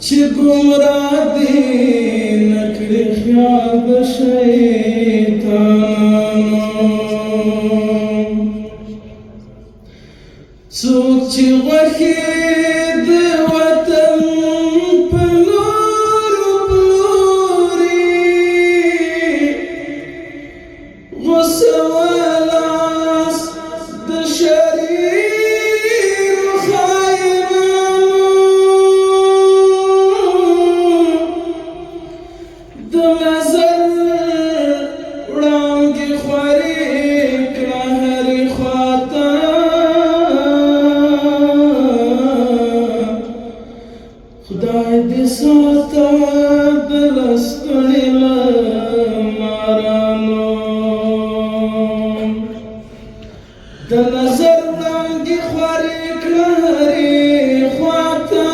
چې ګمراه دي نکړي خیال د شیطانانو څوک چې غوښې د وطن په لورو پلوري غصه ولاس د شریرو خایمانو د نظر وړانګې خورې کړه هرې خواته خدای دې ساته د لستوڼي له مارانو د نظر وړانګې خورې کړه هرې خواته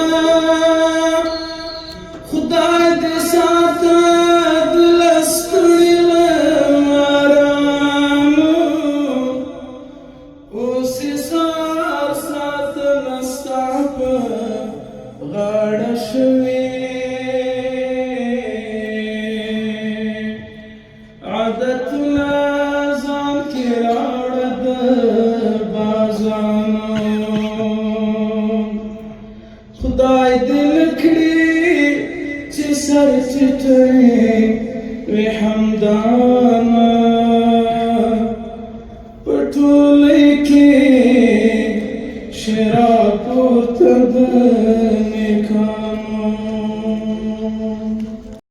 خدای دې ساته د لستوڼي له مارانو اوس یې سار ساتنه ستا په غاړه شوې عادتونه ځان کې راوړه د بازانو خدای دې نه کړي چې سر ټیټوي وي حمدانه په ټولۍ کې شراب پورته د نیکانو